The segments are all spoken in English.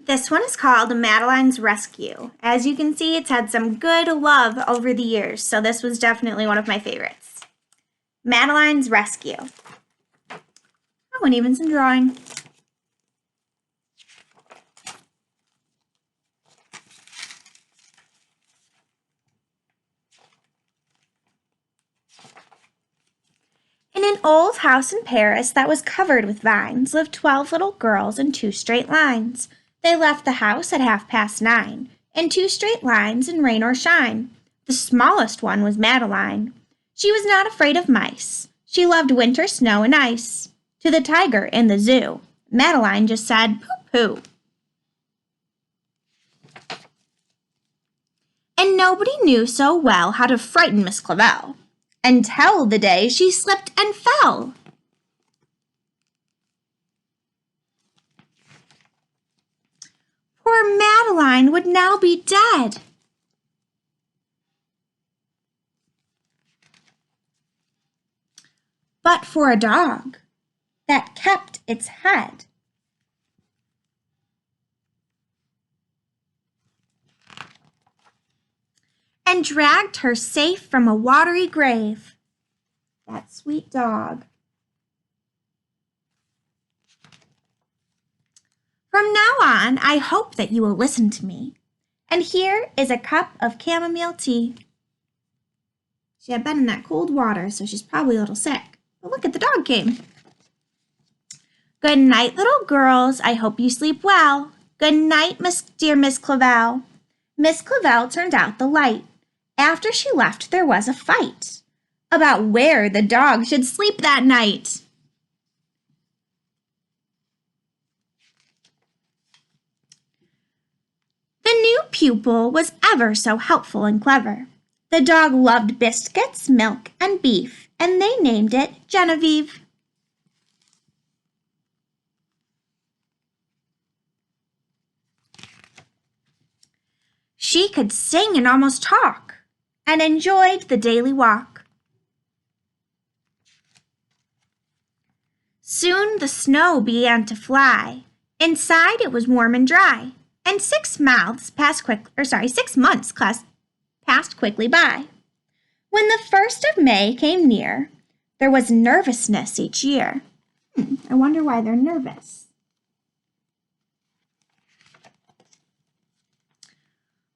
This one is called Madeline's Rescue. As you can see, it's had some good love over the years, so this was definitely one of my favorites. Madeline's Rescue. Oh, and even some drawing. In an old house in Paris that was covered with vines lived 12 little girls in 2 straight lines. They left the house at 9:30, in 2 straight lines in rain or shine. The smallest one was Madeline. She was not afraid of mice. She loved winter snow and ice. To the tiger in the zoo, Madeline just said, "Pooh-pooh." And nobody knew so well how to frighten Miss Clavel, until the day she slipped and fell. Poor Madeline would now be dead. But for a dog that kept its head. And dragged her safe from a watery grave. That sweet dog. From now on, I hope that you will listen to me. And here is a cup of chamomile tea. She had been in that cold water, so she's probably a little sick. But look, at the dog came. Good night, little girls. I hope you sleep well. Good night, dear Miss Clavel. Miss Clavel turned out the light. After she left, there was a fight about where the dog should sleep that night. The new pupil was ever so helpful and clever. The dog loved biscuits, milk, and beef, and they named it Genevieve. She could sing and almost talk, and enjoyed the daily walk. Soon the snow began to fly. Inside it was warm and dry, and 6 months passed quickly by. When the 1st of May came near, there was nervousness each year. I wonder why they're nervous.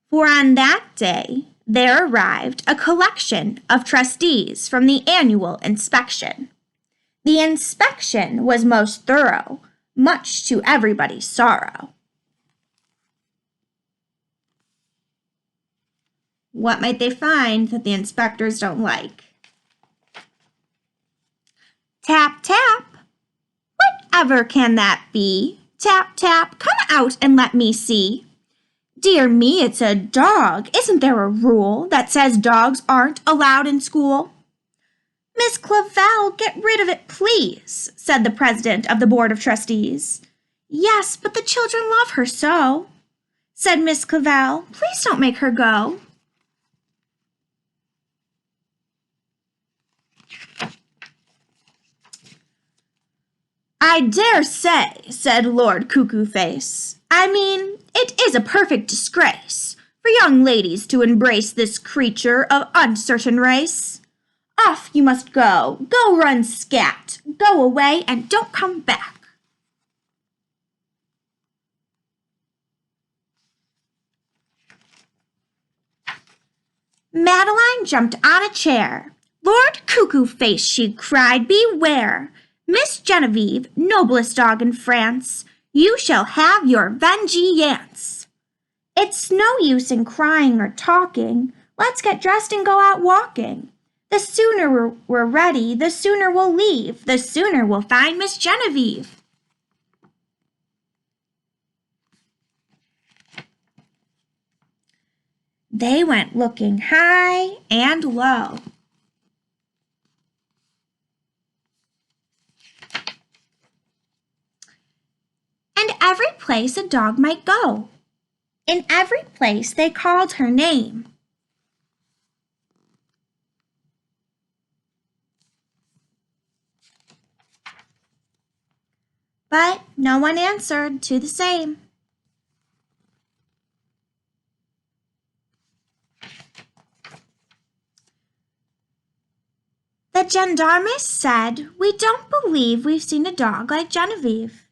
For on that day, there arrived a collection of trustees from the annual inspection. The inspection was most thorough, much to everybody's sorrow. What might they find that the inspectors don't like? Tap, tap. Whatever can that be? Tap, tap, come out and let me see. Dear me, it's a dog. Isn't there a rule that says dogs aren't allowed in school? Miss Clavel, get rid of it, please, said the president of the Board of Trustees. Yes, but the children love her so, said Miss Clavel. Please don't make her go. I dare say, said Lord Cuckoo-Face. I mean, it is a perfect disgrace for young ladies to embrace this creature of uncertain race. Off you must go, go run scat, go away and don't come back. Madeline jumped on a chair. Lord Cuckoo-Face, she cried, beware! Miss Genevieve, noblest dog in France, you shall have your vengeance. It's no use in crying or talking. Let's get dressed and go out walking. The sooner we're ready, the sooner we'll leave. The sooner we'll find Miss Genevieve. They went looking high and low. And every place a dog might go. In every place they called her name. But no one answered to the same. The gendarmes said, "We don't believe we've seen a dog like Genevieve."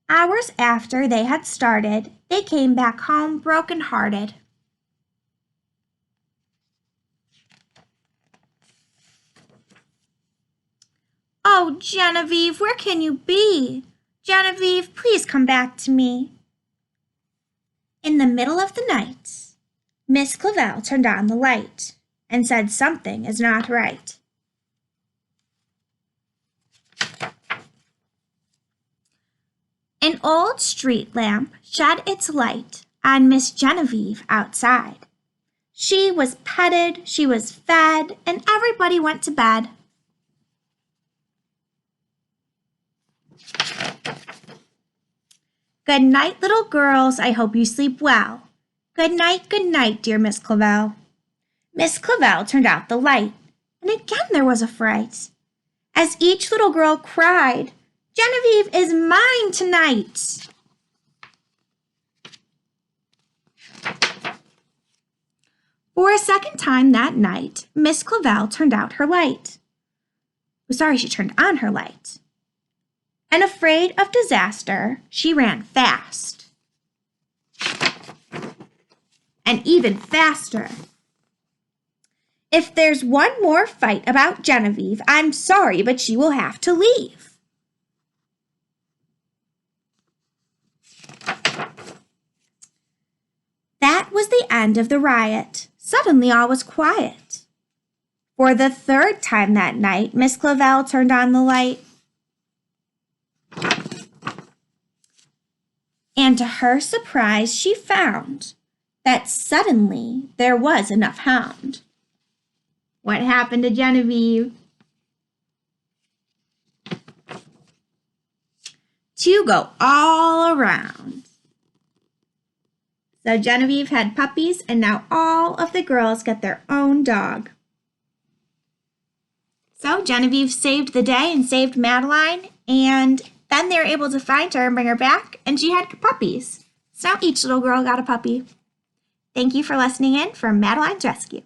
Hours after they had started, they came back home broken-hearted. "Oh, Genevieve, where can you be? Genevieve, please come back to me." In the middle of the night, Miss Clavel turned on the light and said something is not right. An old street lamp shed its light on Miss Genevieve outside. She was petted, she was fed, and everybody went to bed. Good night, little girls. I hope you sleep well. Good night, dear Miss Clavel. Miss Clavel turned out the light, and again there was a fright. As each little girl cried, "Genevieve is mine tonight." For a second time that night, Miss Clavel turned out her light. She turned on her light. And afraid of disaster, she ran fast. And even faster. "If there's one more fight about Genevieve, I'm sorry, but she will have to leave." That was the end of the riot. Suddenly all was quiet. For the third time that night, Miss Clavel turned on the light. And to her surprise, she found that suddenly there was enough hound. What happened to Genevieve? To go all around. So Genevieve had puppies, and now all of the girls get their own dog. So Genevieve saved the day and saved Madeline, and then they were able to find her and bring her back, and she had puppies. So now each little girl got a puppy. Thank you for listening in for Madeline's Rescue.